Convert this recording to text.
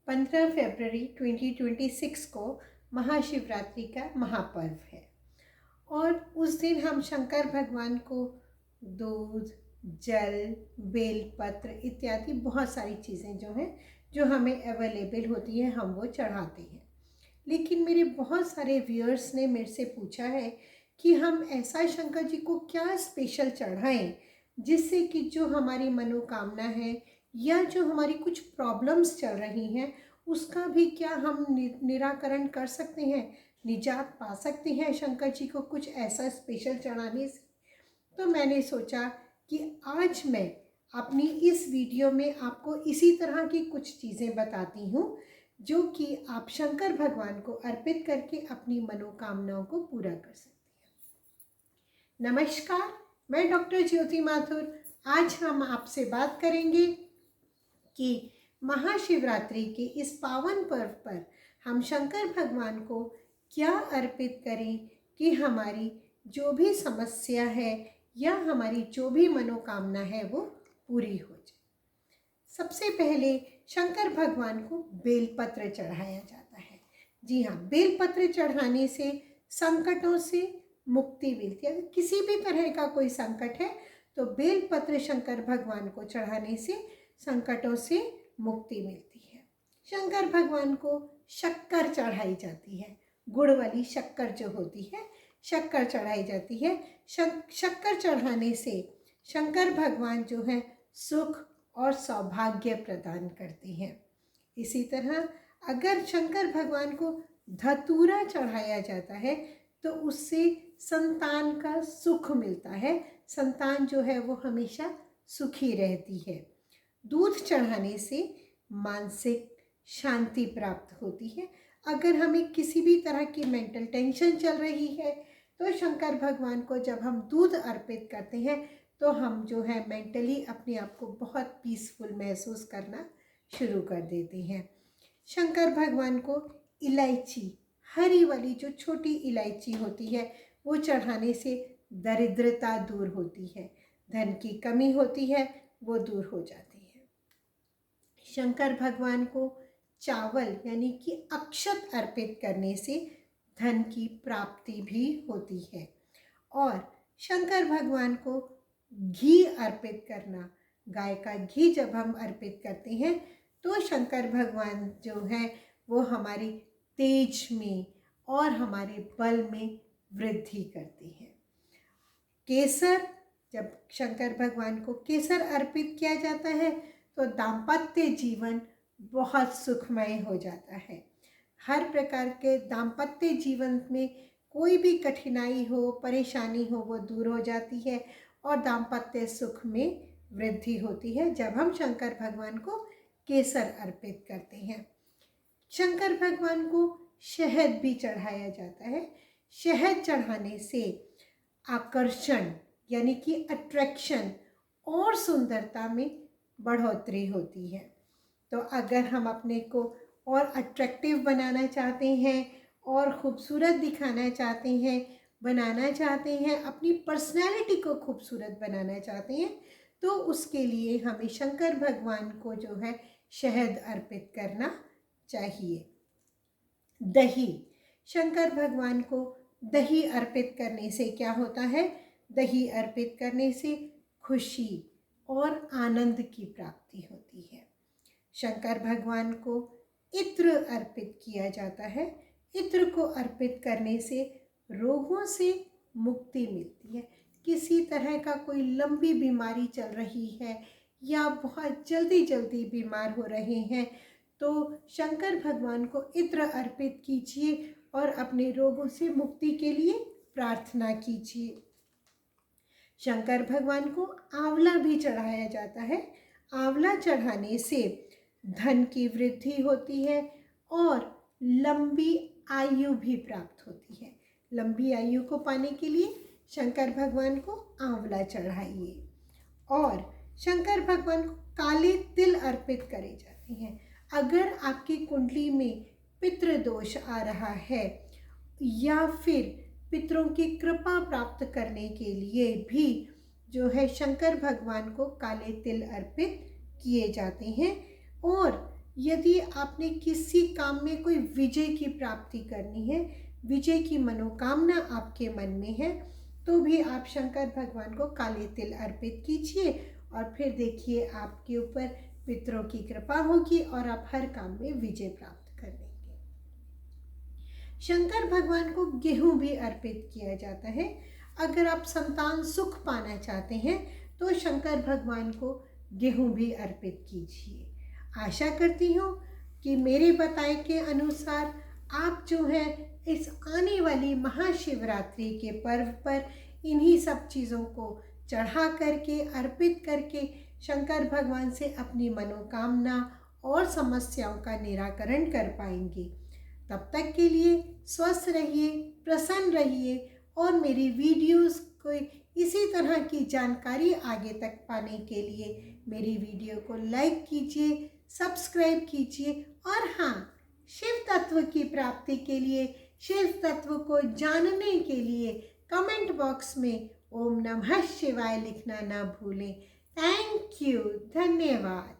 15 फरवरी 2026 को महाशिवरात्रि का महापर्व है और उस दिन हम शंकर भगवान को दूध, जल, बेलपत्र इत्यादि बहुत सारी चीज़ें जो हमें अवेलेबल होती हैं हम वो चढ़ाते हैं। लेकिन मेरे बहुत सारे व्यूअर्स ने मेरे से पूछा है कि हम ऐसा शंकर जी को क्या स्पेशल चढ़ाएं जिससे कि जो हमारी मनोकामना है या जो हमारी कुछ प्रॉब्लम्स चल रही हैं उसका भी क्या हम निराकरण कर सकते हैं, निजात पा सकते हैं शंकर जी को कुछ ऐसा स्पेशल चढ़ाने से। तो मैंने सोचा कि आज मैं अपनी इस वीडियो में आपको इसी तरह की कुछ चीज़ें बताती हूँ जो कि आप शंकर भगवान को अर्पित करके अपनी मनोकामनाओं को पूरा कर सकते हैं। नमस्कार, मैं डॉक्टर ज्योति माथुर। आज हम आपसे बात करेंगे कि महाशिवरात्रि के इस पावन पर्व पर हम शंकर भगवान को क्या अर्पित करें कि हमारी जो भी समस्या है या हमारी जो भी मनोकामना है वो पूरी हो जाए। सबसे पहले शंकर भगवान को बेलपत्र चढ़ाया जाता है। जी हाँ, बेलपत्र चढ़ाने से संकटों से मुक्ति मिलती है। अगर किसी भी तरह का कोई संकट है तो बेलपत्र शंकर भगवान को चढ़ाने से संकटों से मुक्ति मिलती है। शंकर भगवान को शक्कर चढ़ाई जाती है, गुड़ वाली शक्कर जो होती है शक्कर चढ़ाई जाती है। शक्कर चढ़ाने से शंकर भगवान जो है सुख और सौभाग्य प्रदान करते हैं। इसी तरह अगर शंकर भगवान को धतूरा चढ़ाया जाता है तो उससे संतान का सुख मिलता है, संतान जो है वो हमेशा सुखी रहती है। दूध चढ़ाने से मानसिक शांति प्राप्त होती है। अगर हमें किसी भी तरह की मेंटल टेंशन चल रही है तो शंकर भगवान को जब हम दूध अर्पित करते हैं तो हम जो है मेंटली अपने आप को बहुत पीसफुल महसूस करना शुरू कर देते हैं। शंकर भगवान को इलायची, हरी वाली जो छोटी इलायची होती है वो चढ़ाने से दरिद्रता दूर होती है, धन की कमी होती है वो दूर हो जाती है। शंकर भगवान को चावल यानी कि अक्षत अर्पित करने से धन की प्राप्ति भी होती है। और शंकर भगवान को घी अर्पित करना, गाय का घी जब हम अर्पित करते हैं तो शंकर भगवान जो है वो हमारी तेज में और हमारे बल में वृद्धि करती है। केसर, जब शंकर भगवान को केसर अर्पित किया जाता है तो दाम्पत्य जीवन बहुत सुखमय हो जाता है। हर प्रकार के दाम्पत्य जीवन में कोई भी कठिनाई हो, परेशानी हो वो दूर हो जाती है और दाम्पत्य सुख में वृद्धि होती है जब हम शंकर भगवान को केसर अर्पित करते हैं। शंकर भगवान को शहद भी चढ़ाया जाता है। शहद चढ़ाने से आकर्षण यानी कि अट्रैक्शन और सुंदरता में बढ़ोतरी होती है। तो अगर हम अपने को और अट्रैक्टिव बनाना चाहते हैं और ख़ूबसूरत दिखाना चाहते हैं, बनाना चाहते हैं, अपनी पर्सनैलिटी को खूबसूरत बनाना चाहते हैं तो उसके लिए हमें शंकर भगवान को जो है शहद अर्पित करना चाहिए। दही, शंकर भगवान को दही अर्पित करने से क्या होता है? दही अर्पित करने से खुशी और आनंद की प्राप्ति होती है। शंकर भगवान को इत्र अर्पित किया जाता है। इत्र को अर्पित करने से रोगों से मुक्ति मिलती है। किसी तरह का कोई लंबी बीमारी चल रही है या बहुत जल्दी बीमार हो रहे हैं तो शंकर भगवान को इत्र अर्पित कीजिए और अपने रोगों से मुक्ति के लिए प्रार्थना कीजिए। शंकर भगवान को आंवला भी चढ़ाया जाता है। आंवला चढ़ाने से धन की वृद्धि होती है और लंबी आयु भी प्राप्त होती है। लंबी आयु को पाने के लिए शंकर भगवान को आंवला चढ़ाइए। और शंकर भगवान को काले तिल अर्पित करे जाते हैं। अगर आपकी कुंडली में पितृ दोष आ रहा है या फिर पितरों की कृपा प्राप्त करने के लिए भी जो है शंकर भगवान को काले तिल अर्पित किए जाते हैं। और यदि आपने किसी काम में कोई विजय की प्राप्ति करनी है, विजय की मनोकामना आपके मन में है, तो भी आप शंकर भगवान को काले तिल अर्पित कीजिए और फिर देखिए आपके ऊपर पितरों की कृपा होगी और आप हर काम में विजय प्राप्त कर लेंगे। शंकर भगवान को गेहूं भी अर्पित किया जाता है। अगर आप संतान सुख पाना चाहते हैं तो शंकर भगवान को गेहूं भी अर्पित कीजिए। आशा करती हूँ कि मेरे बताए के अनुसार आप जो है इस आने वाली महाशिवरात्रि के पर्व पर इन्हीं सब चीज़ों को चढ़ा करके अर्पित करके शंकर भगवान से अपनी मनोकामना और समस्याओं का निराकरण कर पाएंगे। तब तक के लिए स्वस्थ रहिए, प्रसन्न रहिए और मेरी वीडियोस को इसी तरह की जानकारी आगे तक पाने के लिए मेरी वीडियो को लाइक कीजिए, सब्सक्राइब कीजिए और हाँ, शिव तत्व की प्राप्ति के लिए, शिव तत्व को जानने के लिए कमेंट बॉक्स में ओम नमः शिवाय लिखना ना भूलें। थैंक यू, धन्यवाद।